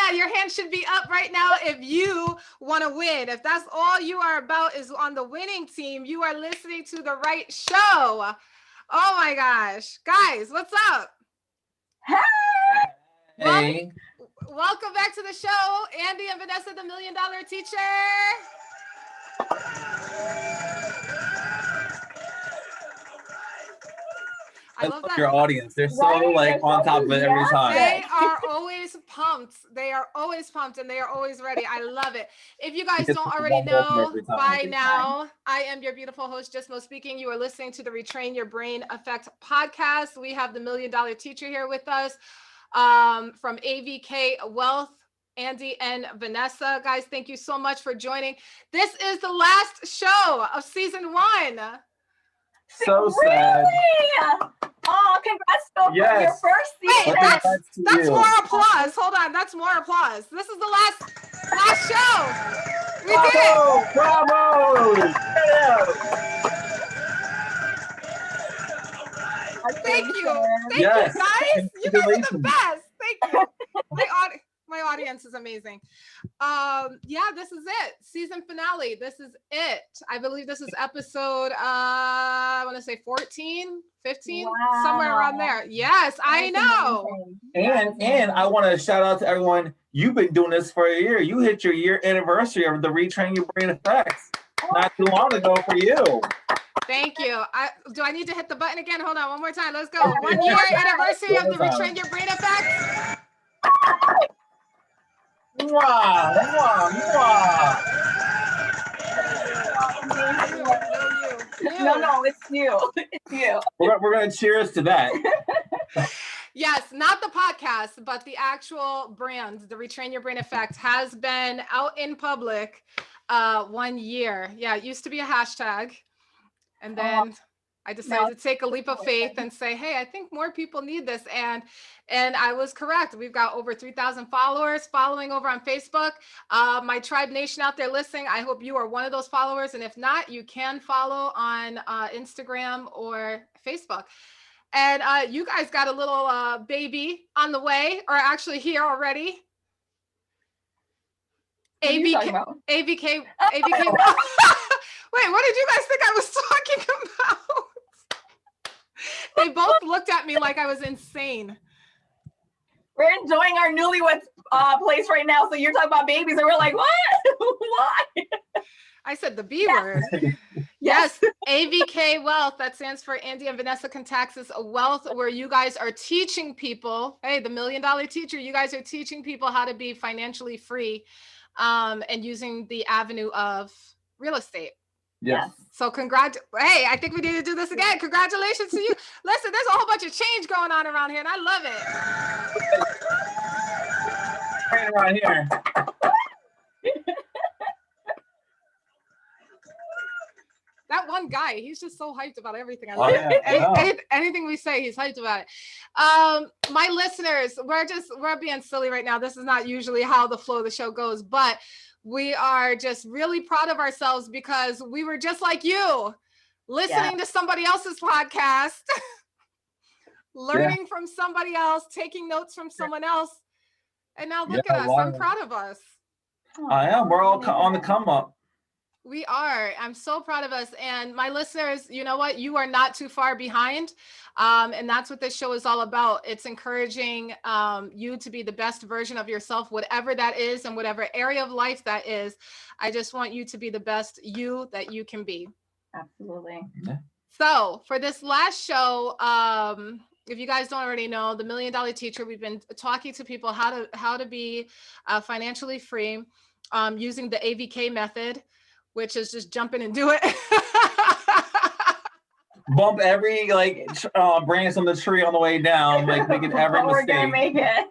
Yeah, your hand should be up right now if you want to win. If that's all you are about is on the winning team, you are listening to the right show. Oh my gosh. Guys, what's up? Hey. Welcome back to the show, Andy and Vanessa, the $1 Million Teacher. I love that. Your audience. They're so on top of it every time. They are always pumped. They are always pumped and they are always ready. I love it. If you guys don't already know by now, I am your beautiful host, Just Mo speaking. You are listening to the Retrain Your Brain Effect podcast. We have the $1 Million Teacher here with us from AVK Wealth, Andy and Vanessa. Guys, thank you so much for joining. This is the last show of season 1. So sad. Oh, congrats on your first season. Wait, that's more applause. Hold on, that's more applause. This is the last show. We did it. Bravo! Thank you. Thank you, guys. You guys are the best. Thank you. My audience is amazing. Yeah, this is it. Season finale. This is it. I believe this is episode, I want to say 14, 15, somewhere around there. Yes, I know. And I want to shout out to everyone. You've been doing this for a year. You hit your year anniversary of the Retrain Your Brain Effect not too long ago for you. Thank you. Do I need to hit the button again? Hold on, one more time. Let's go. 1 year anniversary of the Retrain Your Brain Effect. Mwah, mwah, mwah. No, it's you. It's you. We're going to cheers to that. Yes, not the podcast, but the actual brand, the Retrain Your Brain Effect, has been out in public 1 year. Yeah, it used to be a hashtag. And then I decided to take a leap of faith and say, hey, I think more people need this. And I was correct. We've got over 3,000 followers following over on Facebook. My Tribe Nation out there listening, I hope you are one of those followers. And if not, you can follow on Instagram or Facebook. And you guys got a little baby on the way, or actually here already. AVK. Wait, what did you guys think I was talking about? They both looked at me like I was insane. We're enjoying our newlyweds place right now. So you're talking about babies and we're like, what? Why? I said the B word. Yes, AVK Wealth. That stands for Andy and Vanessa Can Taxes Wealth, where you guys are teaching people, hey, the $1 Million Teacher, you guys are teaching people how to be financially free and using the avenue of real estate. Yes. So hey, I think we need to do this again. Congratulations to you. Listen, there's a whole bunch of change going on around here and I love it. Right around here. That one guy, he's just so hyped about everything. I love it. Anything we say, he's hyped about it. My listeners, we're being silly right now. This is not usually how the flow of the show goes, but we are just really proud of ourselves because we were just like you, listening to somebody else's podcast, learning from somebody else, taking notes from someone else. And now look at us. I'm proud of us. I am. We're all on the come up. We are. I'm so proud of us. And my listeners, you know what? You are not too far behind. And that's what this show is all about. It's encouraging you to be the best version of yourself, whatever that is and whatever area of life that is. I just want you to be the best you that you can be. Absolutely. Yeah. So for this last show, if you guys don't already know, the $1 Million Teacher, we've been talking to people how to be financially free using the AVK method, which is just jump in and do it. Bump every branch on the tree on the way down, like making every mistake. We're gonna make it.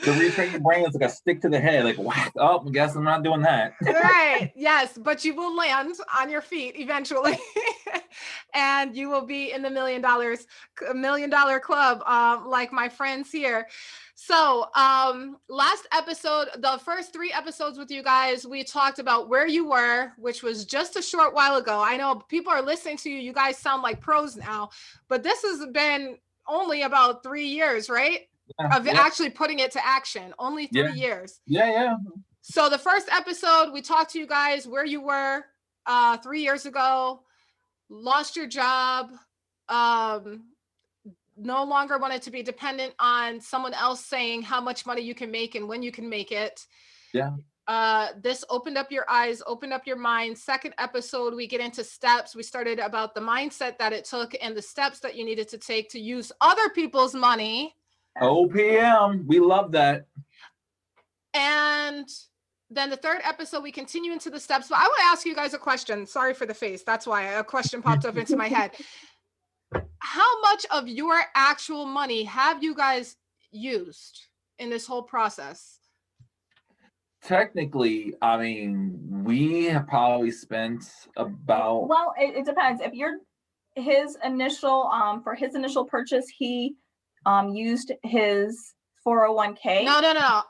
The Retrain Your Brain is like a stick to the head, like whack. Oh, I guess I'm not doing that. Right. Yes, but you will land on your feet eventually, and you will be in the $1 million club, like my friends here. So last episode, the first 3 episodes with you guys, we talked about where you were, which was just a short while ago. I know people are listening to you. You guys sound like pros now, but this has been only about 3 years, right? of actually putting it to action. Only 3 years. Yeah. So the first episode, we talked to you guys where you were 3 years ago, lost your job, no longer wanted to be dependent on someone else saying how much money you can make and when you can make it. Yeah. This opened up your eyes, opened up your mind. Second episode, we get into steps. We started about the mindset that it took and the steps that you needed to take to use other people's money. OPM, we love that. And then the third episode, we continue into the steps. But I want to ask you guys a question. Sorry for the face. That's why a question popped up into my head. How much of your actual money have you guys used in this whole process? Technically, I mean, we have probably spent about. Well, it depends. If you're his initial for his initial purchase, he used his 401k. No.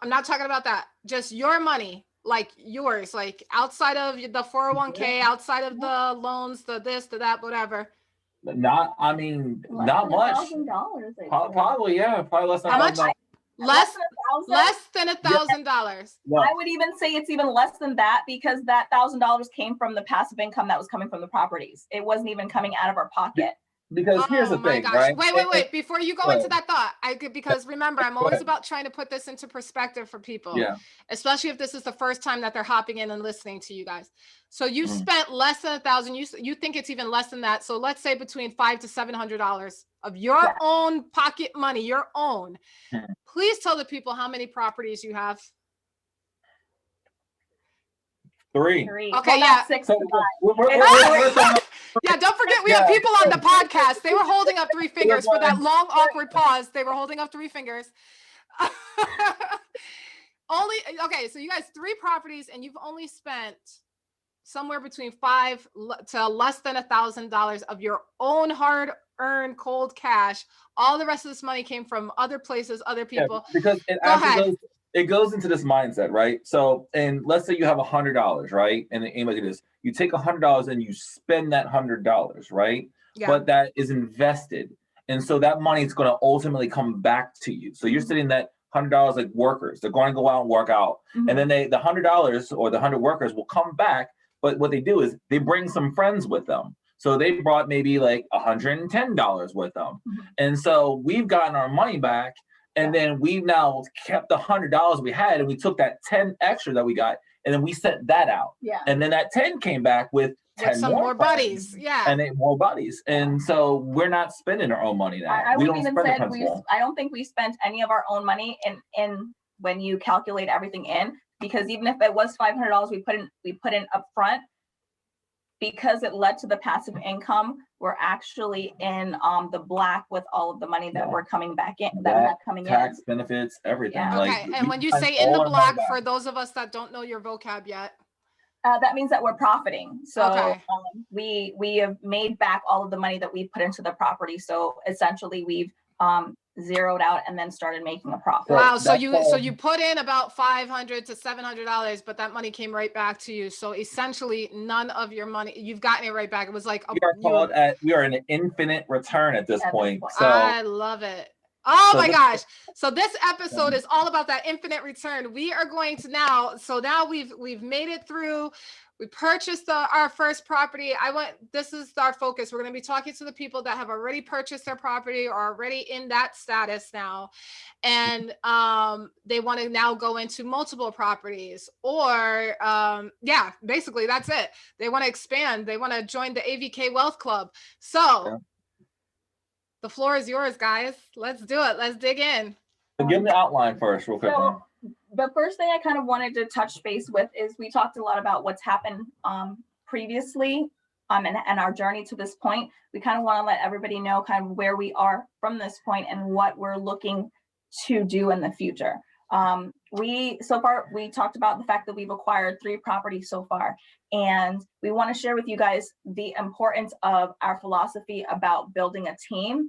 I'm not talking about that. Just your money, like yours, like outside of the 401k, outside of the loans, the this, the that, whatever. Not much. $1,000. Probably, yeah. Probably less than how much? Less than $1,000. Yeah. I would even say it's even less than that, because that $1,000 came from the passive income that was coming from the properties. It wasn't even coming out of our pocket. Because here's the thing, right? Wait. Before you go into that thought, because remember, I'm always about trying to put this into perspective for people, especially if this is the first time that they're hopping in and listening to you guys. So you spent less than $1,000. You think it's even less than that. So let's say between $500 to $700 of your own pocket money, your own. Please tell the people how many properties you have. 3. Okay, well, 6. So yeah, don't forget we have people on the podcast. They were holding up 3 fingers for that long, awkward pause. They were holding up 3 fingers. So you guys 3 properties, and you've only spent somewhere between $500 to less than $1,000 of your own hard-earned cold cash. All the rest of this money came from other places, other people. Yeah, because it goes into this mindset, right? So, and let's say you have $100, right? And the aim like it is, you take $100 and you spend that $100, right? Yeah. But that is invested, and so that money is going to ultimately come back to you. So you're sitting that $100 like workers. They're going to go out and work out, and then the $100 or the 100 workers will come back. But what they do is they bring some friends with them. So they brought maybe like $110 with them, and so we've gotten our money back. And then we've now kept the $100 we had, and we took that 10 extra that we got, and then we sent that out. Yeah. And then that 10 came back with 10 more buddies. Yeah. And 8 more buddies. And so we're not spending our own money now. I wouldn't even say I don't think we spent any of our own money in when you calculate everything in, because even if it was $500 we put in upfront, because it led to the passive income, we're actually in the black with all of the money that we're coming back in, that we have coming tax benefits, everything. Yeah. Okay, and when you say in the black, for those of us that don't know your vocab yet, that means that we're profiting. So we have made back all of the money that we put into the property. So essentially we've zeroed out and then started making a profit. Wow. So you put in about $500 to $700, but that money came right back to you. So essentially none of your money, you've gotten it right back. It was like we are an infinite return at this point. So I love it. Oh my gosh. So this episode is all about that infinite return. We are going to now we've made it through. We purchased our first property. This is our focus. We're going to be talking to the people that have already purchased their property or already in that status now. And they want to now go into multiple properties or basically that's it. They want to expand. They want to join the AVK Wealth Club. So the floor is yours, guys. Let's do it. Let's dig in. Give me the outline first, real quick. So, the first thing I kind of wanted to touch base with is we talked a lot about what's happened previously and our journey to this point. We kind of want to let everybody know kind of where we are from this point and what we're looking to do in the future. So far, we talked about the fact that we've acquired 3 properties so far, and we want to share with you guys the importance of our philosophy about building a team.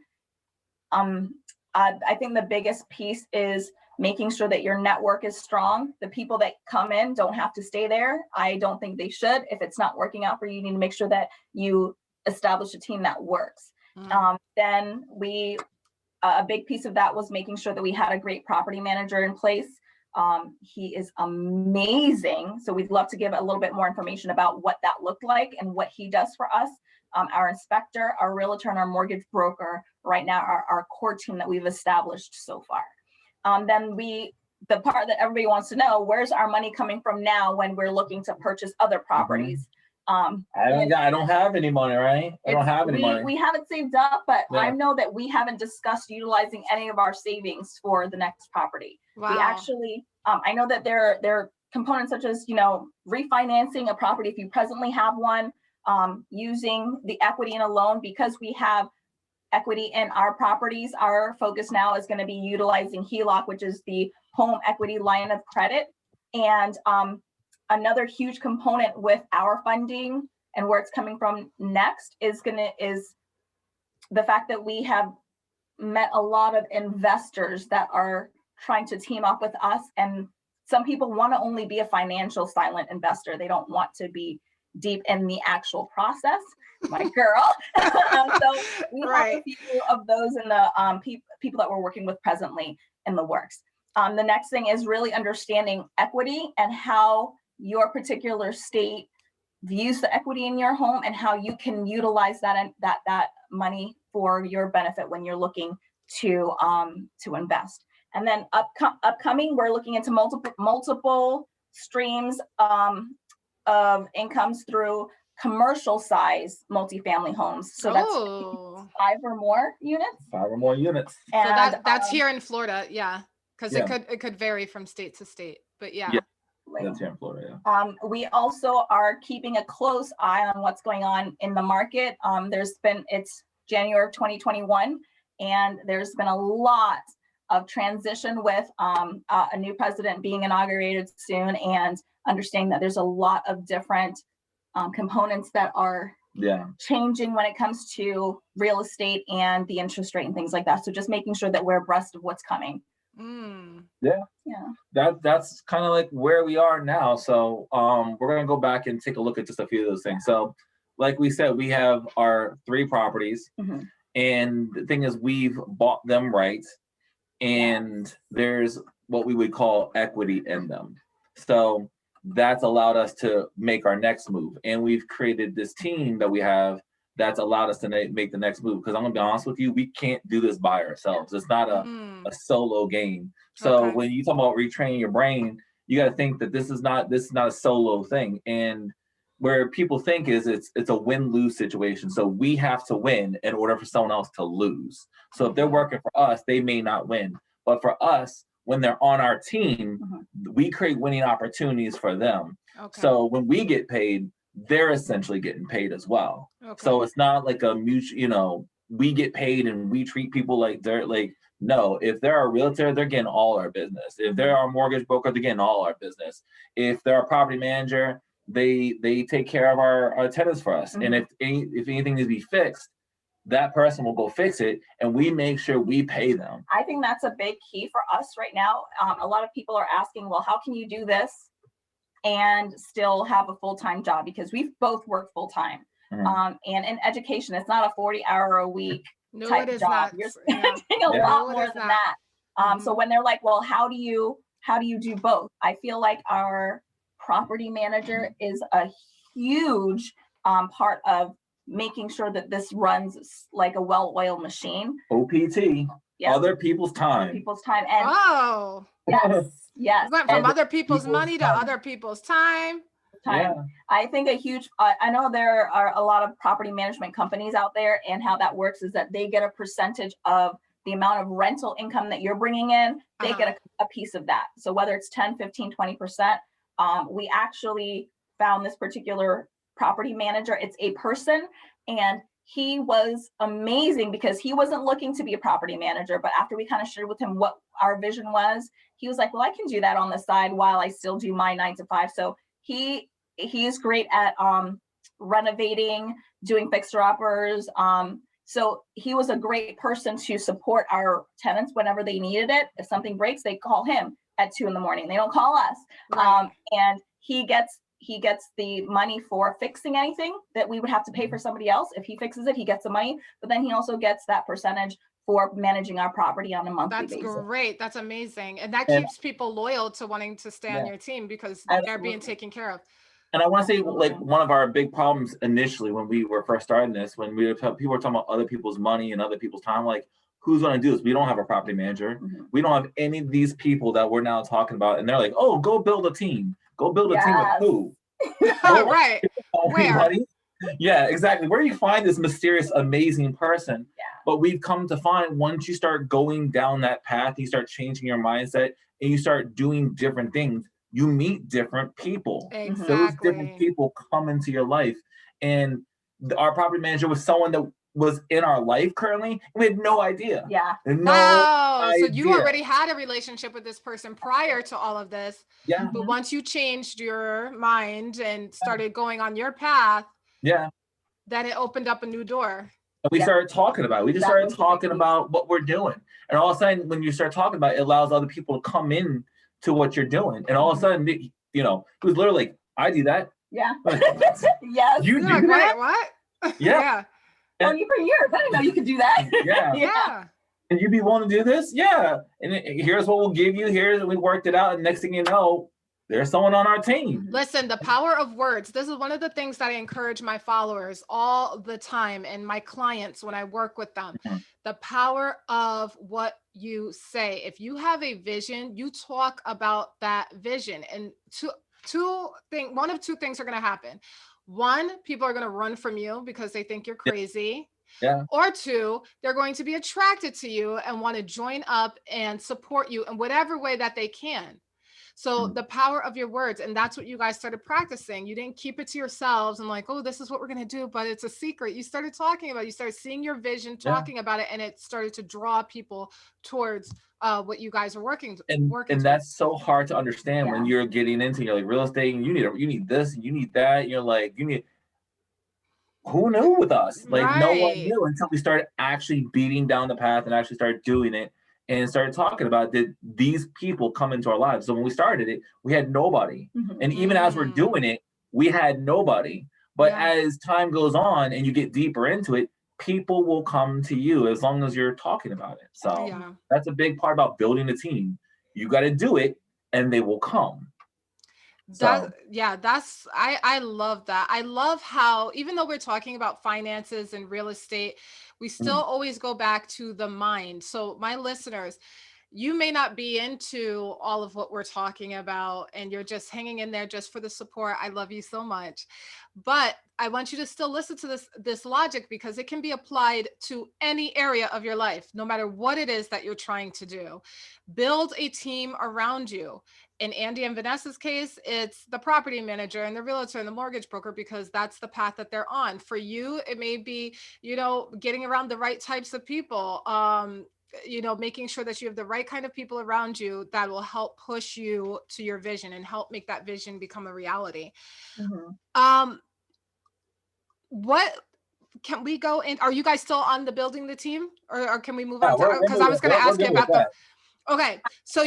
I think the biggest piece is making sure that your network is strong. The people that come in don't have to stay there. I don't think they should. If it's not working out for you, you need to make sure that you establish a team that works. Then we a big piece of that was making sure that we had a great property manager in place. He is amazing. So we'd love to give a little bit more information about what that looked like and what he does for us. Our inspector, our realtor, and our mortgage broker right now are our core team that we've established so far. Then the part that everybody wants to know, where's our money coming from now when we're looking to purchase other properties? I don't have any money, right? I don't have any money. We haven't saved up, but I know that we haven't discussed utilizing any of our savings for the next property. Wow. We actually, I know that there are components such as, refinancing a property if you presently have one, using the equity in a loan. Because we have equity in our properties, our focus now is going to be utilizing HELOC, which is the home equity line of credit. And another huge component with our funding and where it's coming from next is the fact that we have met a lot of investors that are trying to team up with us. And some people want to only be a financial silent investor. They don't want to be deep in the actual process. My girl. So we have a few of those in the people that we're working with presently in the works. The next thing is really understanding equity and how your particular state views the equity in your home and how you can utilize that money for your benefit when you're looking to invest. And then upcoming, we're looking into multiple streams of incomes through commercial size multifamily homes. So that's 5 or more units. 5 or more units. And so that's here in Florida, because it could vary from state to state, but that's here in Florida. We also are keeping a close eye on what's going on in the market. It's January of 2021, and there's been a lot of transition with a new president being inaugurated soon, and understanding that there's a lot of different components that are changing when it comes to real estate and the interest rate and things like that. So just making sure that we're abreast of what's coming. That's kind of like where we are now. So we're going to go back and take a look at just a few of those things. So like we said, we have our 3 properties, and the thing is we've bought them right, and there's what we would call equity in them. So that's allowed us to make our next move, and we've created this team that we have that's allowed us to make the next move. Because I'm gonna be honest with you, we can't do this by ourselves. It's not a solo game. So when you talk about retraining your brain, you got to think that this is not a solo thing. And where people think is it's a win-lose situation. So we have to win in order for someone else to lose. So if they're working for us, they may not win. But for us, when they're on our team, we create winning opportunities for them. So when we get paid, they're essentially getting paid as well. So it's not like a mutual, we get paid and we treat people like they're like, no, if they're a realtor, they're getting all our business. If they're our mortgage broker, they're getting all our business. If they're a property manager, they take care of our tenants for us. And if anything needs to be fixed, that person will go fix it, and we make sure we pay them. I think that's a big key for us right now. A lot of people are asking, well, how can you do this and still have a full-time job? Because we've both worked full-time. And in education, it's not a 40-hour-a-week type job. You're spending a lot more than that. So when they're like, well, how do you do both? I feel like our property manager is a huge part of making sure that this runs like a well-oiled machine. OPT, other people's time. And yes. Went from other people's money to other people's time. I think I know there are a lot of property management companies out there, and how that works is that they get a percentage of the amount of rental income that you're bringing in. They get a piece of that. So whether it's 10, 15, 20%, we actually found this particular property manager. It's a person, and he was amazing because he wasn't looking to be a property manager, but after we kind of shared with him what our vision was, he was like, well, I can do that on the side while I still do my 9 to 5. So he's great at renovating, doing fixer-uppers. So he was a great person to support our tenants whenever they needed it. If something breaks, they call him at 2 a.m. They don't call us. And he gets the money for fixing anything that we would have to pay for somebody else. If he fixes it, he gets the money, but then he also gets that percentage for managing our property on a monthly basis. That's great. That's amazing. And that keeps people loyal to wanting to stay on your team because they're being taken care of. And I want to say, like, one of our big problems initially when we were first starting this, when people were talking about other people's money and other people's time, like, who's going to do this? We don't have a property manager. We don't have any of these people that we're now talking about. And they're like, oh, go build a team. Go build a team with who? Right. Where? Yeah, exactly. Where do you find this mysterious, amazing person? Yeah. But we've come to find once you start going down that path, you start changing your mindset and you start doing different things, you meet different people. Exactly. Those different people come into your life. And our property manager was someone that was in our life currently. We had no idea. Yeah. Wow. So you already had a relationship with this person prior to all of this. Yeah. But once you changed your mind and started going on your path, then it opened up a new door. And we started talking about it. We just started talking about what we're doing. And all of a sudden, when you start talking about it, it allows other people to come in to what you're doing. And all of a sudden, you know, it was literally like, I do that. Yeah. Yes. You do that? Wait, what? Yeah. Oh, you for years. I didn't know you could do that. Yeah. And you be willing to do this? Yeah. And here's what we'll give you. Here's we worked it out. And next thing you know, there's someone on our team. Listen, the power of words. This is one of the things that I encourage my followers all the time and my clients when I work with them. The power of what you say. If you have a vision, you talk about that vision. And one of two things are going to happen. One, people are going to run from you because they think you're crazy. Yeah. Or two, they're going to be attracted to you and want to join up and support you in whatever way that they can. So the power of your words, and that's what you guys started practicing. You didn't keep it to yourselves and like, oh, this is what we're going to do, but it's a secret. You started talking about it. You started seeing your vision, talking about it, and it started to draw people towards what you guys are working and towards. That's so hard to understand when you're getting into like real estate and you need this and you need that. You're like, who knew with us? Like no one knew until we started actually beating down the path and actually started doing it. And started talking about did these people come into our lives. So when we started it, we had nobody. And even as we're doing it, we had nobody. But as time goes on and you get deeper into it, people will come to you as long as you're talking about it. So that's a big part about building a team. You got to do it and they will come. I love that. I love how, even though we're talking about finances and real estate, we still always go back to the mind. So my listeners, you may not be into all of what we're talking about and you're just hanging in there just for the support. I love you so much. But I want you to still listen to this logic because it can be applied to any area of your life, no matter what it is that you're trying to do. Build a team around you. In Andy and Vanessa's case, it's the property manager and the realtor and the mortgage broker because that's the path that they're on. For you, it may be, getting around the right types of people, making sure that you have the right kind of people around you that will help push you to your vision and help make that vision become a reality. What can we go in? Are you guys still on the building the team or can we move on? Because I was going to ask you about that. Okay. So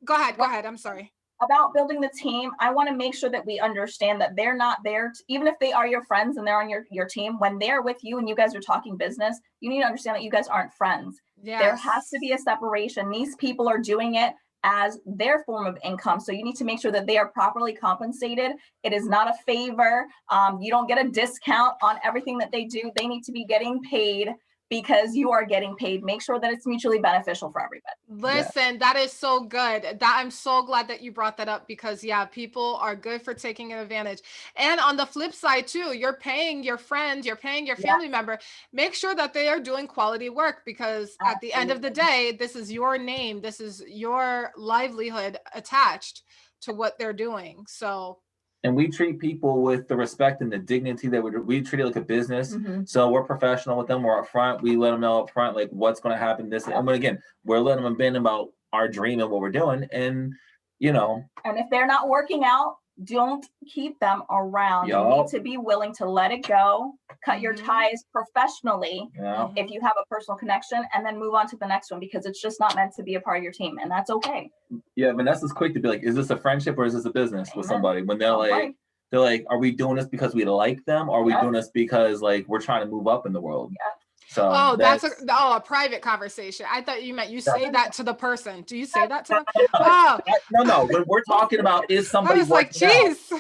go ahead. I'm sorry. About building the team, I want to make sure that we understand that they're not there, even if they are your friends and they're on your team, when they're with you and you guys are talking business, you need to understand that you guys aren't friends. Yes. There has to be a separation. These people are doing it as their form of income. So you need to make sure that they are properly compensated. It is not a favor. You don't get a discount on everything that they do. They need to be getting paid because you are getting paid. Make sure that it's mutually beneficial for everybody. Listen, that is so good. I'm so glad that you brought that up because people are good for taking advantage. And on the flip side too, you're paying your friend, you're paying your family member. Make sure that they are doing quality work because at the end of the day, this is your name. This is your livelihood attached to what they're doing. So. And we treat people with the respect and the dignity that we treat it like a business. So we're professional with them. We're upfront. We let them know up front, like what's going to happen. And again, we're letting them in about our dream and what we're doing. And, And if they're not working out, don't keep them around. You need to be willing to let it go, cut your ties professionally if you have a personal connection, and then move on to the next one because it's just not meant to be a part of your team. And that's okay. Yeah, Vanessa's quick to be like, is this a friendship or is this a business with somebody? When they're like, are we doing this because we like them? Or are we doing this because like we're trying to move up in the world? So that's a private conversation. I thought you meant you say that to the person. Do you say that to them? Oh, no. When we're talking about is I somebody was like, working out? geez.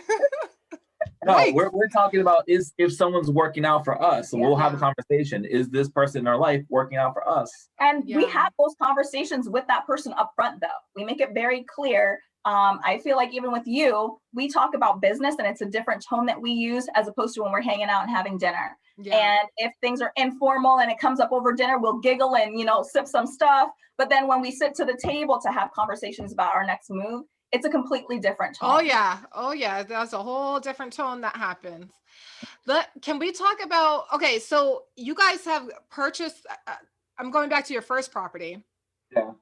No, Right. we're talking about is if someone's working out for us. So we'll have a Yeah. conversation. Is this person in our life working out for us? And we Yeah. have those conversations with that person up front, though. We make it very clear. I feel like even with you, we talk about business and it's a different tone that we use as opposed to when we're hanging out and having dinner. Yeah. And if things are informal and it comes up over dinner, we'll giggle and, sip some stuff. But then when we sit to the table to have conversations about our next move, it's a completely different tone. Oh yeah. That's a whole different tone that happens. Can we talk about, okay, so you guys have purchased, I'm going back to your first property. Yeah.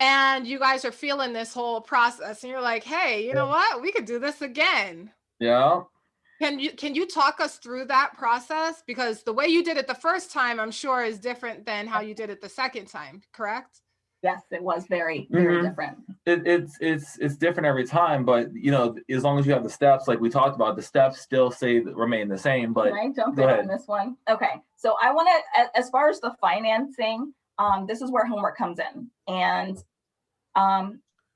And you guys are feeling this whole process and you're like, hey, you know what? We could do this again. Yeah. Can you talk us through that process? Because the way you did it the first time, I'm sure is different than how you did it the second time, correct? Yes, it was very, very different. It's different every time, but as long as you have the steps, like we talked about, the steps still remain the same. But can I jump in on this one? Okay, so I want to, as far as the financing, this is where homework comes in, and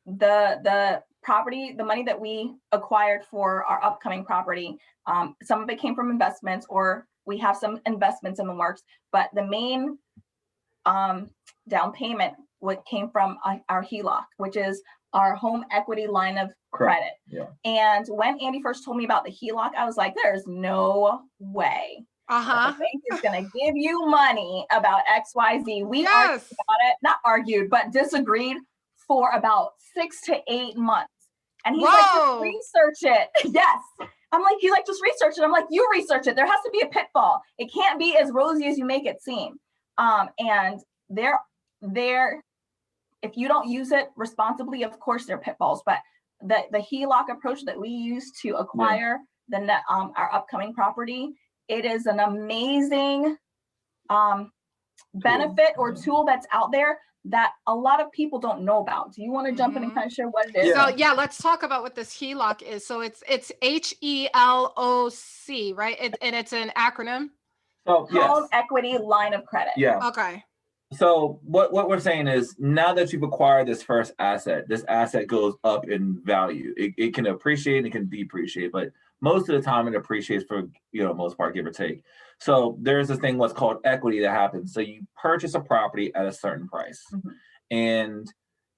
the property, the money that we acquired for our upcoming property, some of it came from investments, or we have some investments in the works, but the main down payment what came from our HELOC, which is our home equity line of credit. Yeah. And when Andy first told me about the HELOC, I was like, there's no way the bank is going to give you money about XYZ. We argued about it, not argued, but disagreed for about 6 to 8 months. And he's like, just research it. Yes. I'm like, you just research it. I'm like, you research it. There has to be a pitfall. It can't be as rosy as you make it seem. And there, if you don't use it responsibly, of course there are pitfalls, but the HELOC approach that we use to acquire our upcoming property, it is an amazing benefit or tool that's out there that a lot of people don't know about. Do you want to jump in and kind of share what it is? So let's talk about what this HELOC is. So it's HELOC, right? And it's an acronym. So Home Equity Line of Credit. Yeah. Okay. So what we're saying is, now that you've acquired this first asset, this asset goes up in value. It can appreciate and it can depreciate, but most of the time it appreciates for most part, give or take. So there's this thing what's called equity that happens. So you purchase a property at a certain price, and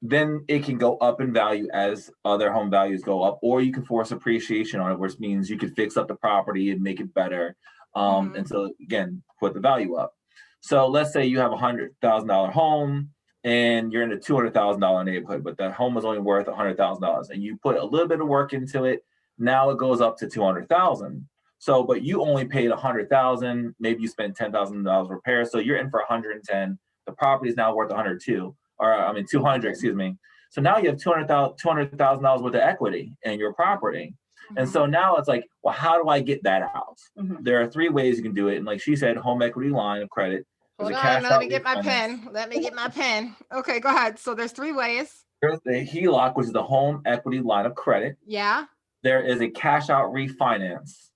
then it can go up in value as other home values go up, or you can force appreciation on it, which means you can fix up the property and make it better. And so again, put the value up. So let's say you have a $100,000 home and you're in a $200,000 neighborhood, but the home is only worth $100,000, and you put a little bit of work into it. Now it goes up to $200,000. So, but you only paid $100,000. Maybe you spent $10,000 repairs, so you're in for $110,000. The property is now worth $200,000. Excuse me. So now you have $200,000 worth of equity in your property. And so now it's like, well, how do I get that out? There are 3 ways you can do it. And like she said, home equity line of credit. Hold on, let me get my pen. Okay, go ahead. So there's 3 ways. There's the HELOC, which is the home equity line of credit. Yeah. There is a cash out refinance.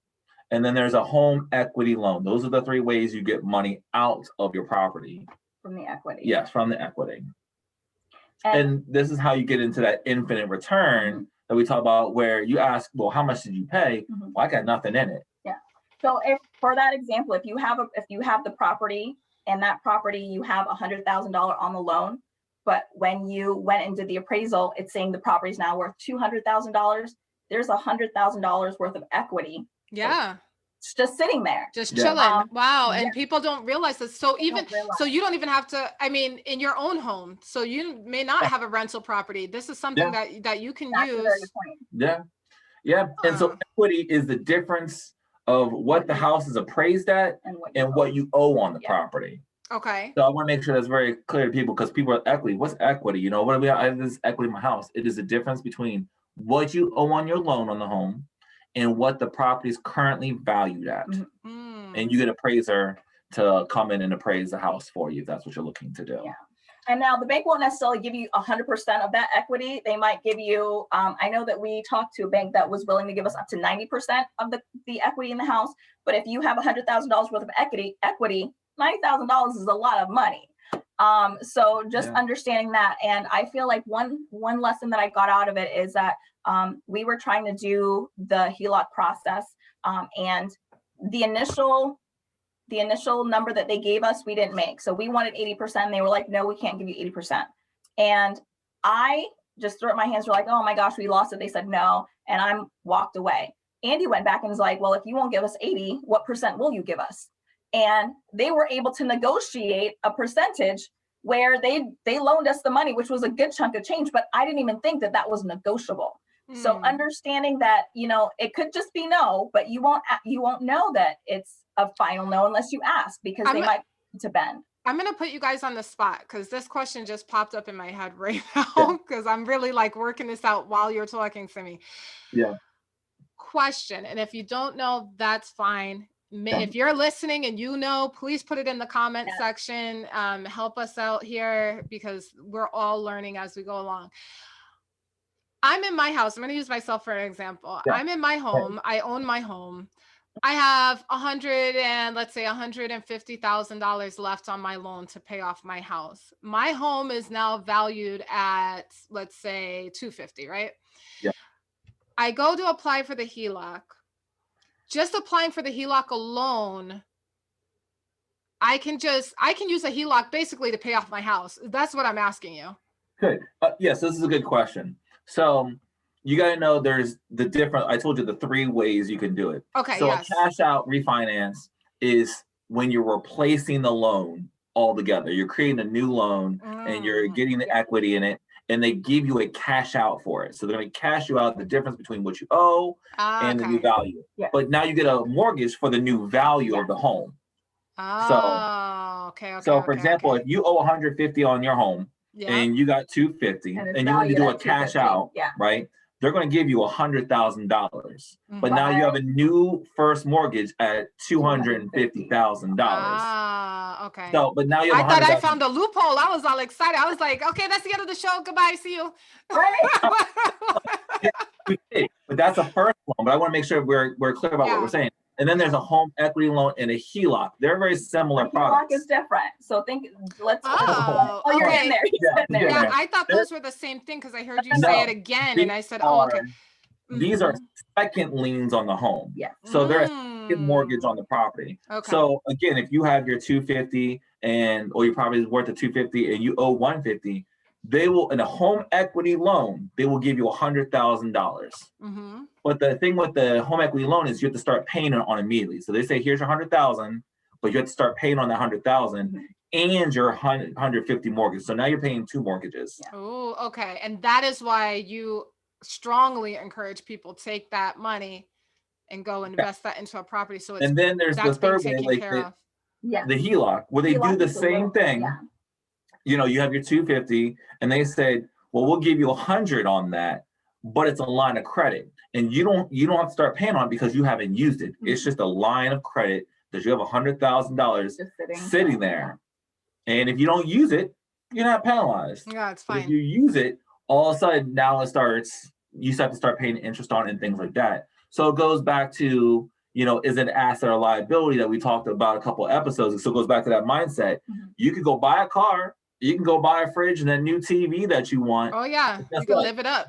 And then there's a home equity loan. Those are the 3 ways you get money out of your property. From the equity. Yes, from the equity. And this is how you get into that infinite return that we talk about, where you ask, well, how much did you pay? Well, I got nothing in it. Yeah. So if, for that example, if you have the property, and that property you have $100,000 on the loan, but when you went and did the appraisal, it's saying the property is now worth $200,000. There's $100,000 worth of equity. Yeah. It's just sitting there. Just chilling. Wow. And people don't realize this. So you don't even have to, in your own home. So you may not have a rental property. This is something that you can use. Yeah. Yeah. And so equity is the difference of what the house is appraised at and what you owe on the property. Okay. So I want to make sure that's very clear to people, because people are equity. What's equity? What do we have? I have this equity in my house. It is the difference between what you owe on your loan on the home and what the property is currently valued at. And you get an appraiser to come in and appraise the house for you if that's what you're looking to do. Yeah. And now the bank won't necessarily give you 100% of that equity. They might give you, I know that we talked to a bank that was willing to give us up to 90% of the equity in the house. But if you have $100,000 worth of equity, $90,000 is a lot of money. So just understanding that. And I feel like one lesson that I got out of it is that we were trying to do the HELOC process, and the initial number that they gave us, we didn't make. So we wanted 80%. And they were like, no, we can't give you 80%. And I just threw up my hands, were like, oh my gosh, we lost it. They said no. And I walked away. Andy went back and was like, well, if you won't give us 80, what percent will you give us? And they were able to negotiate a percentage where they loaned us the money, which was a good chunk of change, but I didn't even think that that was negotiable. So understanding that, it could just be no, but you won't know that it's a final no unless you ask, because they might to bend. I'm going to put you guys on the spot because this question just popped up in my head right now because I'm really like working this out while you're talking to me. Yeah. Question. And if you don't know, that's fine. If you're listening and please put it in the comment section. Help us out here because we're all learning as we go along. I'm in my house. I'm going to use myself for an example. Yeah. I'm in my home. I own my home. I have $150,000 left on my loan to pay off my house. My home is now valued at, let's say, $250,000, right? Yeah. I go to apply for the HELOC. Just applying for the HELOC alone, I can use a HELOC basically to pay off my house. That's what I'm asking you. Good. Yes, this is a good question. So you got to know there's I told you the 3 ways you can do it. Okay. So a cash out refinance is when you're replacing the loan altogether. You're creating a new loan and you're getting the equity in it, and they give you a cash out for it. So they're going to cash you out the difference between what you owe and the new value. Yeah. But now you get a mortgage for the new value of the home. Okay. So for example, if you owe $150,000 on your home and you got $250,000 and you want to do a cash out, right? They're going to give you $100,000, but now you have a new first mortgage at $250,000. Okay. So, but now you have I thought I found a loophole. I was all excited. I was like, okay, that's the end of the show. Goodbye. See you. But that's a first loan. But I want to make sure we're clear about what we're saying. And then there's a home equity loan and a HELOC. They're very similar products. HELOC is different. So you're in there. Yeah, I thought those were the same thing because I heard you say it again, and I said, okay. These are second liens on the home. Yeah. So they're a second mortgage on the property. Okay. So again, if you have your $250,000 or your property is worth $250,000 and you owe $150,000, they will, in a home equity loan, they will give you $100,000. But the thing with the home equity loan is you have to start paying it on immediately. So they say, here's your $100,000, but you have to start paying on that $100,000 and your $150,000 mortgage. So now you're paying 2 mortgages. Yeah. Oh, okay. And that is why you strongly encourage people take that money and go invest that into a property. So and then there's the third way, like the HELOC, where they do the same thing. Yeah. You have your $250,000 and they said, well, we'll give you $100,000 on that, but it's a line of credit. And you don't have to start paying on it because you haven't used it. It's just a line of credit that you have $100,000 sitting there. And if you don't use it, you're not penalized. Yeah, it's fine. If you use it, all of a sudden now you have to start paying interest on it and things like that. So it goes back to, is it an asset or liability that we talked about a couple of episodes. So it goes back to that mindset. You could go buy a car, you can go buy a fridge and a new TV that you want. Oh yeah, you can live it up.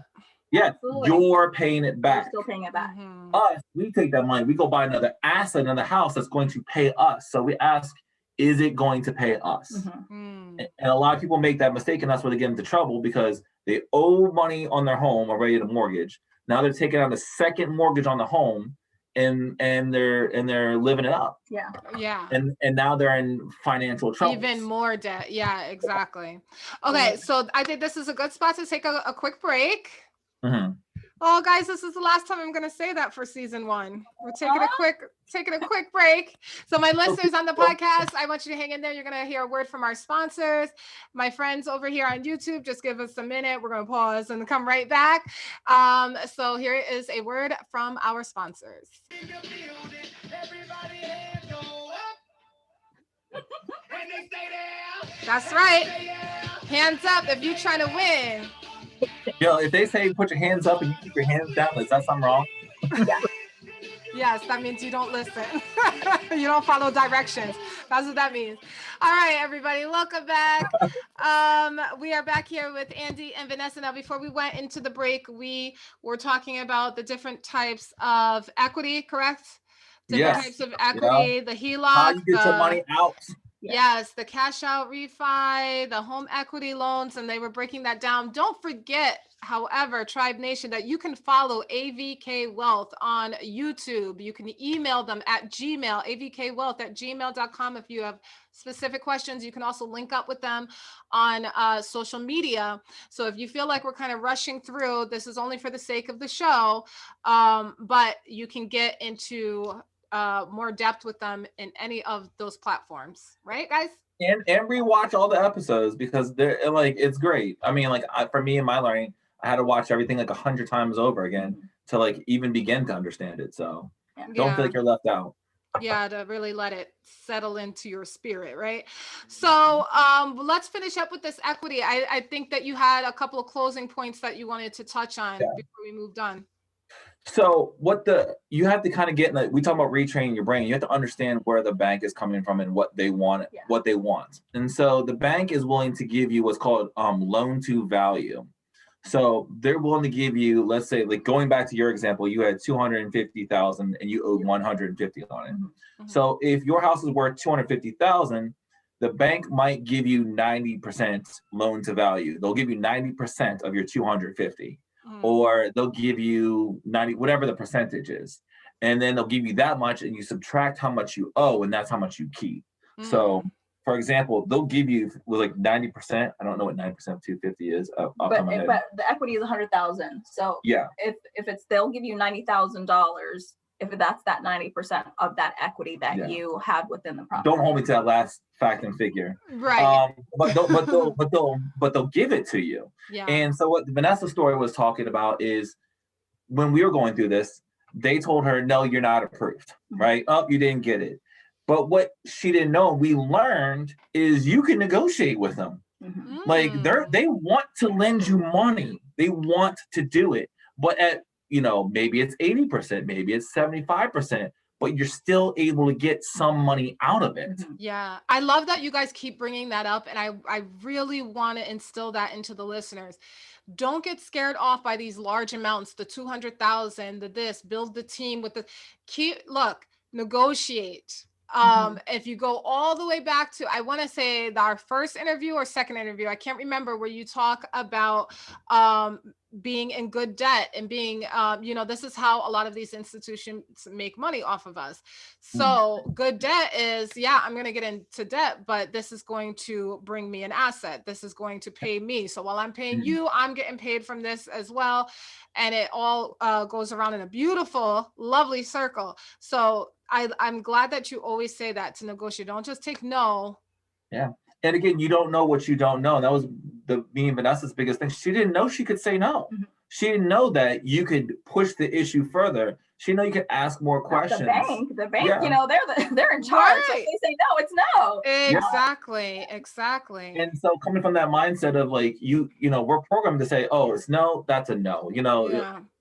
Yeah, you're paying it back. You're still paying it back. Us, we take that money, we go buy another asset, another house that's going to pay us. So we ask, is it going to pay us? And a lot of people make that mistake, and that's where they get into trouble because they owe money on their home already, the mortgage. Now they're taking out a second mortgage on the home, and they're living it up. Yeah. And now they're in financial trouble. Even more debt. Yeah, exactly. Okay, so I think this is a good spot to take a quick break. Oh, guys, this is the last time I'm going to say that for season 1. We're taking a quick break. So my listeners on the podcast, I want you to hang in there. You're going to hear a word from our sponsors. My friends over here on YouTube, just give us a minute. We're going to pause and come right back. So here is a word from our sponsors. That's right. Hands up if you're trying to win. If they say put your hands up and you keep your hands down, is that something wrong? Yes, that means you don't listen. You don't follow directions. That's what that means. All right, everybody, welcome back. We are back here with Andy and Vanessa. Now, before we went into the break, we were talking about the different types of equity, correct? Different Yes. types of equity, the How HELOC, you get your money out. yes, the cash out refi, the home equity loans, and they were breaking that down. Don't forget, however, Tribe Nation, that you can follow AVK Wealth on YouTube. You can email them at Gmail, avkwealth@gmail.com if you have specific questions. You can also link up with them on social media. So if you feel like we're kind of rushing through, this is only for the sake of the show, but you can get into more depth with them in any of those platforms, right, guys? And rewatch all the episodes because they're like, it's great. I mean, like for me in my learning, I had to watch everything like 100 times over again to like even begin to understand it. So don't feel like you're left out. Yeah, to really let it settle into your spirit, right? So let's finish up with this equity. I think that you had a couple of closing points that you wanted to touch on before we moved on. So you have to kind of get, like, we talk about retraining your brain. You have to understand where the bank is coming from and what they want, And so the bank is willing to give you what's called loan to value. So they're willing to give you, let's say, like going back to your example, you had 250,000 and you owed 150 on it. Mm-hmm. So if your house is worth 250,000, the bank might give you 90% loan to value. They'll give you 90% of your 250. Or they'll give you 90, whatever the percentage is. And then they'll give you that much and you subtract how much you owe, and that's how much you keep. So for example, they'll give you with like 90%. I don't know what 90% of 250 is. But the equity is 100,000. So if it's, they'll give you $90,000 if that's that 90% of that equity that you have within the property. Don't hold me to that last fact and figure. Right. But they'll give it to you. Yeah. And so what Vanessa's story was talking about is when we were going through this, they told her, no, you're not approved, right? Oh, you didn't get it. But what she didn't know, we learned, is you can negotiate with them. Like they want to lend you money. They want to do it. But at, maybe it's 80%, maybe it's 75%, but you're still able to get some money out of it. Yeah. I love that you guys keep bringing that up. And I really want to instill that into the listeners. Don't get scared off by these large amounts, the 200,000, the this, build the team with negotiate. If you go all the way back to, I want to say our first interview or second interview, I can't remember, where you talk about being in good debt and being, this is how a lot of these institutions make money off of us. So good debt is, I'm going to get into debt, but this is going to bring me an asset. This is going to pay me. So while I'm paying you, I'm getting paid from this as well. And it all goes around in a beautiful, lovely circle. So I'm glad that you always say that, to negotiate. Don't just take no. Yeah. And again, you don't know what you don't know. And that was me and Vanessa's biggest thing. She didn't know she could say no. She didn't know that you could push the issue further. She didn't know you could ask more questions. The bank, they're in charge. Right. So if they say no, it's no. Exactly. And so coming from that mindset of like, we're programmed to say, oh, it's no, that's a no,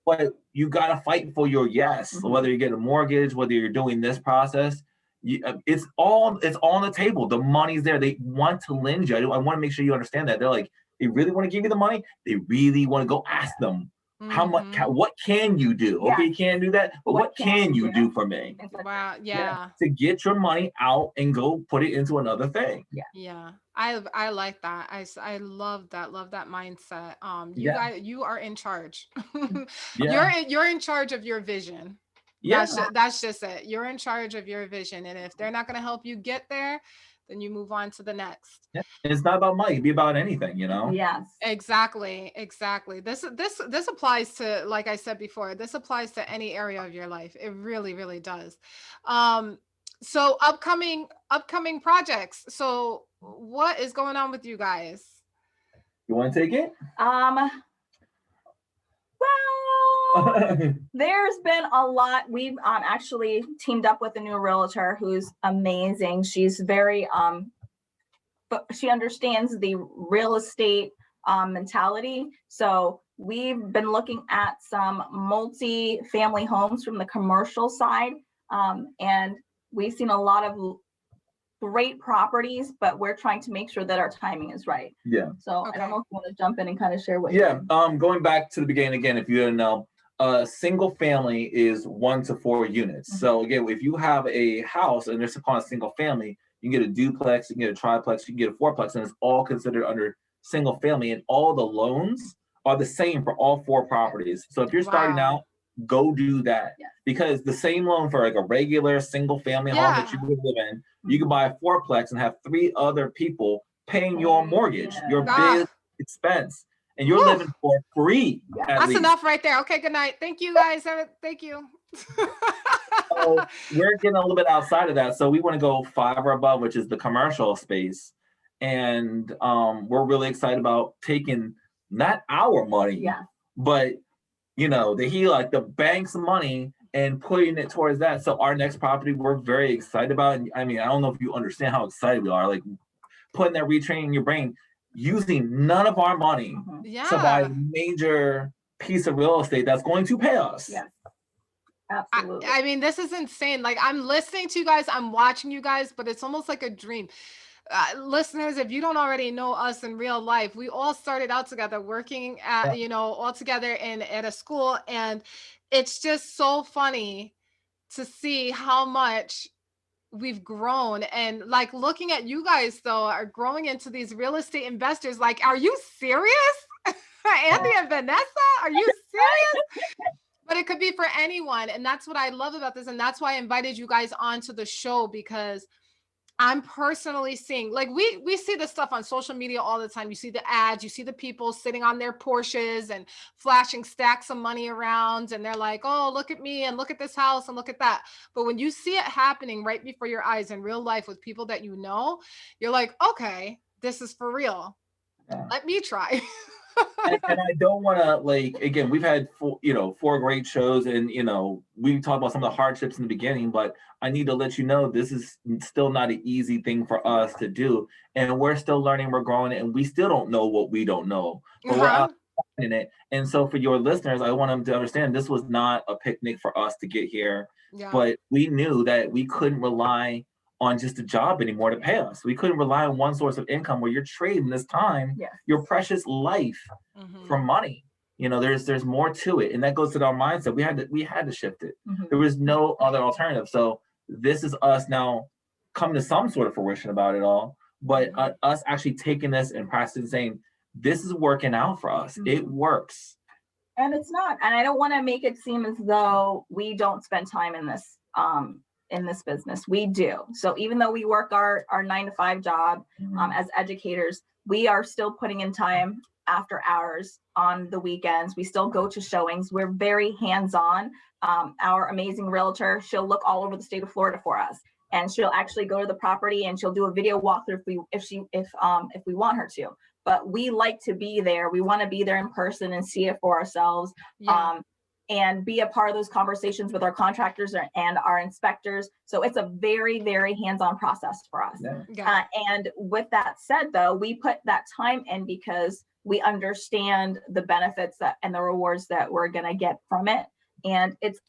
but you got to fight for your yes, whether you get a mortgage, whether you're doing this process. It's all on the table. The money's there. They want to lend you. I want to make sure you understand that. They're like, they really want to give you the money. They really want to go ask them how much. What can you do? Okay, you can't do that, but what can you do for me? Wow, yeah. To get your money out and go put it into another thing. Yeah. I like that. I love that. Love that mindset. Guys, you are in charge. You're in charge of your vision. That's just it. You're in charge of your vision. And if they're not going to help you get there, then you move on to the next. Yeah. And it's not about money. It'd be about anything, Yes. Exactly. This applies to, like I said before, this applies to any area of your life. It really, really does. So upcoming projects. So what is going on with you guys? You want to take it? Well, there's been a lot. We've actually teamed up with a new realtor who's amazing. She's very, but she understands the real estate mentality. So we've been looking at some multi-family homes from the commercial side, and we've seen a lot of great properties, but we're trying to make sure that our timing is right. Yeah. So I don't know if you want to jump in and kind of share what. Yeah. Going back to the beginning again, if you didn't know, single family is 1 to 4 units. Mm-hmm. So again, if you have a house and it's upon a single family, you can get a duplex, you can get a triplex, you can get a fourplex, and it's all considered under single family, and all the loans are the same for all 4 properties. So if you're starting out, go do that. Yeah. Because the same loan for like a regular single family home that you would live in, you can buy a fourplex and have 3 other people paying your mortgage, your big expense, and you're living for free. That's enough right there. Okay, good night. Thank you guys. Thank you. So we're getting a little bit outside of that. So we want to go 5 or above, which is the commercial space. And we're really excited about taking not our money, but the HELOC, the bank's money, and putting it towards that. So our next property we're very excited about. And I mean, I don't know if you understand how excited we are, like putting that retraining your brain, using none of our money to buy a major piece of real estate that's going to pay us. Yes. Absolutely. I mean, this is insane. Like, I'm listening to you guys, I'm watching you guys, but it's almost like a dream. Listeners, if you don't already know us in real life, we all started out together working at, all together at a school. And it's just so funny to see how much we've grown. And like looking at you guys, though, are growing into these real estate investors. Like, are you serious? Andy and Vanessa, are you serious? But it could be for anyone. And that's what I love about this. And that's why I invited you guys onto the show, because I'm personally seeing, like, we see this stuff on social media all the time. You see the ads, you see the people sitting on their Porsches and flashing stacks of money around. And they're like, oh, look at me and look at this house and look at that. But when you see it happening right before your eyes in real life with people that you know, you're like, okay, this is for real. Let me try. and I don't want to, like, again, we've had 4 great shows, and we talked about some of the hardships in the beginning, but I need to let you know this is still not an easy thing for us to do, and we're still learning, we're growing, and we still don't know what we don't know, but we're out in it. And so for your listeners, I want them to understand this was not a picnic for us to get here, but we knew that we couldn't rely on just a job anymore to pay us. We couldn't rely on one source of income where you're trading this time, your precious life, for money. There's more to it, and that goes to our mindset. We had to shift it. There was no other alternative. So this is us now coming to some sort of fruition about it all, but us actually taking this and practicing, saying this is working out for us. It works. And it's not. And I don't want to make it seem as though we don't spend time in this business. We do. So even though we work our 9-to-5 job as educators, we are still putting in time after hours on the weekends. We still go to showings. We're very hands-on. Our amazing realtor, she'll look all over the state of Florida for us, and she'll actually go to the property and she'll do a video walkthrough if we want her to. But we like to be there. We want to be there in person and see it for ourselves. And be a part of those conversations with our contractors and our inspectors. So it's a very, very hands-on process for us. And with that said, though, we put that time in because we understand the benefits and the rewards that we're going to get from it. And it's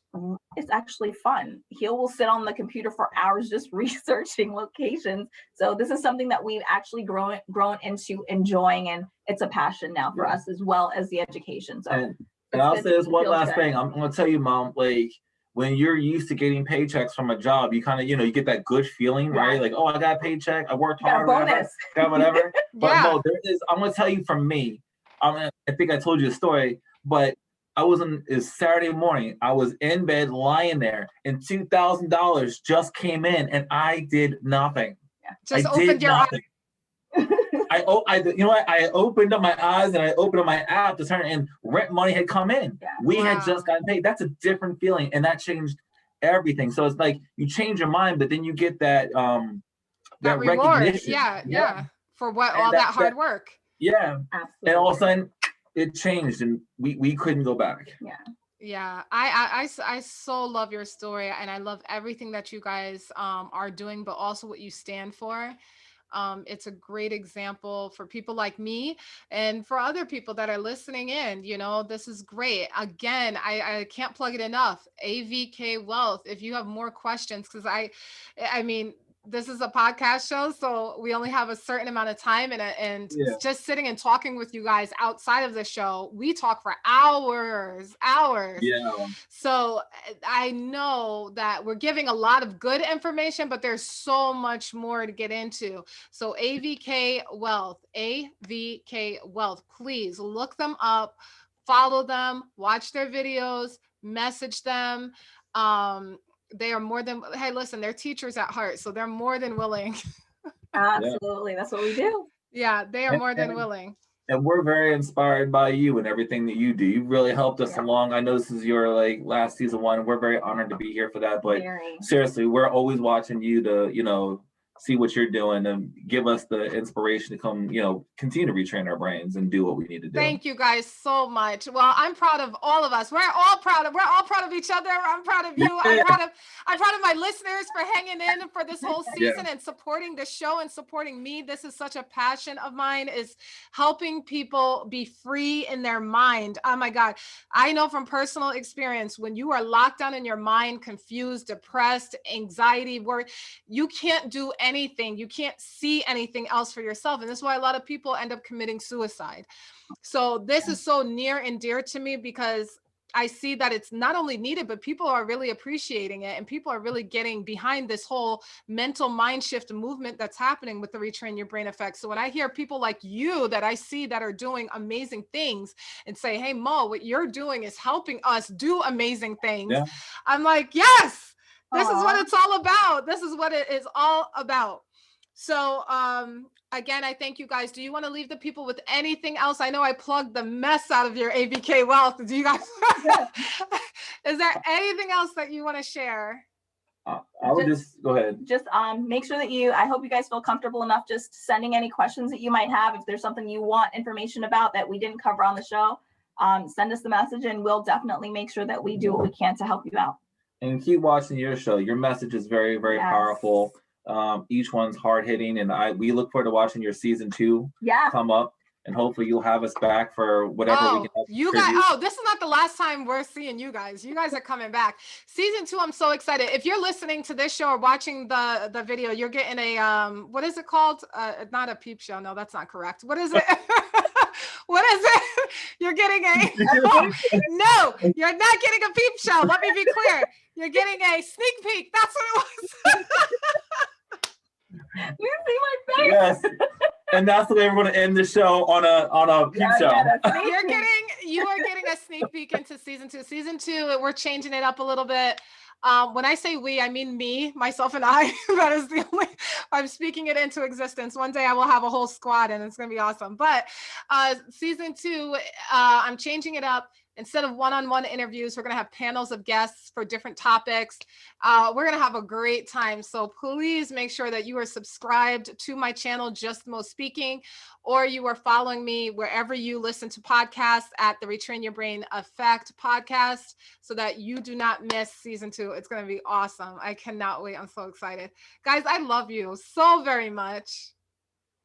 actually fun. He will sit on the computer for hours just researching locations. So this is something that we've actually grown into enjoying, and it's a passion now for us as well as the education. So. And I'll say this one last thing. I'm going to tell you, Mom, like, when you're used to getting paychecks from a job, you kind of, you get that good feeling, right? Like, oh, I got a paycheck. I worked hard. Got whatever. But no, I'm going to tell you from me, I think I told you the story, but it's Saturday morning. I was in bed lying there, and $2,000 just came in, and I did nothing. Just opened your eyes. I opened up my eyes and I opened up my app to turn, and rent money had come in. We had just gotten paid. That's a different feeling, and that changed everything. So it's like you change your mind, but then you get that reward. Recognition. For what all that hard work. Absolutely. And all of a sudden it changed, and we couldn't go back. I so love your story, and I love everything that you guys are doing, but also what you stand for. It's a great example for people like me and for other people that are listening in. This is great. Again, I can't plug it enough. AVK Wealth. If you have more questions, because I mean, this is a podcast show, so we only have a certain amount of time, and just sitting and talking with you guys outside of the show, we talk for hours. Yeah. So I know that we're giving a lot of good information, but there's so much more to get into. So AVK Wealth, please look them up, follow them, watch their videos, message them. They are more than, hey, listen, they're teachers at heart, so they're more than willing. Absolutely. That's what we do. Yeah, they are more than willing. And we're very inspired by you and everything that you do. You really helped us along. I know this is your last season one. We're very honored to be here for that. But seriously, we're always watching you to, see what you're doing and give us the inspiration to come, continue to retrain our brains and do what we need to do. Thank you guys so much. Well, I'm proud of all of us. We're all proud of each other. I'm proud of you. I'm proud of my listeners for hanging in for this whole season and supporting the show and supporting me. This is such a passion of mine, is helping people be free in their mind. Oh my God. I know from personal experience, when you are locked down in your mind, confused, depressed, anxiety, worry, you can't do anything. You can't see anything else for yourself. And this is why a lot of people end up committing suicide. So this is so near and dear to me, because I see that it's not only needed, but people are really appreciating it. And people are really getting behind this whole mental mind shift movement that's happening with the Retrain Your Brain Effect. So when I hear people like you that I see that are doing amazing things and say, hey, Mo, what you're doing is helping us do amazing things. Yeah. I'm like, yes, this is what it's all about. This is what it is all about. So, again, I thank you guys. Do you want to leave the people with anything else? I know I plugged the mess out of your AVK Wealth. Do you guys, is there anything else that you want to share? I would just go ahead. Just make sure that I hope you guys feel comfortable enough just sending any questions that you might have. If there's something you want information about that we didn't cover on the show, send us the message and we'll definitely make sure that we do what we can to help you out. And keep watching your show. Your message is very, very powerful. Each one's hard hitting, and we look forward to watching your season 2 come up, and hopefully you'll have us back for whatever we can help you guys. This is not the last time we're seeing you guys. You guys are coming back. Season 2, I'm so excited. If you're listening to this show or watching the video, you're getting a what is it called? Not a peep show. No, that's not correct. What is it? What is it? You're getting no, you're not getting a peep show. Let me be clear. You're getting a sneak peek. That's what it was. You see my face? Yes. And that's the way we're going to end the show on a peep show. You are getting a sneak peek into season 2. Season 2, we're changing it up a little bit. When I say we, I mean me, myself, and I. That is the only, I'm speaking it into existence. One day I will have a whole squad and it's going to be awesome. But season 2, I'm changing it up. Instead of one-on-one interviews, we're going to have panels of guests for different topics. We're going to have a great time. So please make sure that you are subscribed to my channel, Just Mo Speaking, or you are following me wherever you listen to podcasts at the Retrain Your Brain Effect podcast, so that you do not miss season 2. It's going to be awesome. I cannot wait. I'm so excited. Guys, I love you so very much.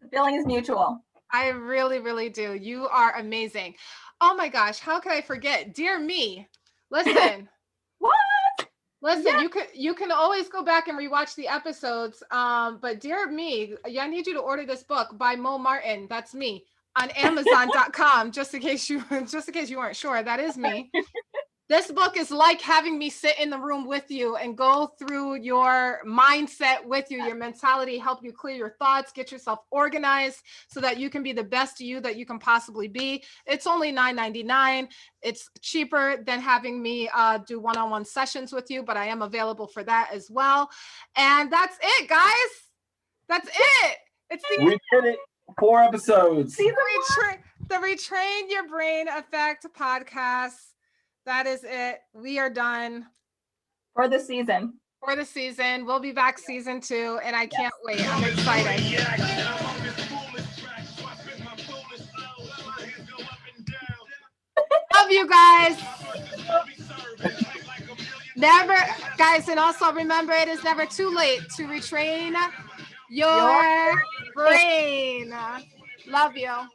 The feeling is mutual. I really, really do. You are amazing. Oh my gosh, how could I forget? Dear me, listen. What? Listen, you can always go back and rewatch the episodes. But dear me, I need you to order this book by Mo Martin. That's me, on Amazon.com. just in case you weren't sure, that is me. This book is like having me sit in the room with you and go through your mindset with you, your mentality, help you clear your thoughts, get yourself organized so that you can be the best you that you can possibly be. It's only $9.99. It's cheaper than having me do one-on-one sessions with you, but I am available for that as well. And that's it, guys. That's it. We did it. 4 episodes. The Retrain Your Brain Effect podcast. That is it. We are done. For the season. We'll be back season 2, and I can't wait. I'm excited. Love you guys. Guys, and also remember, it is never too late to retrain your brain. Love you.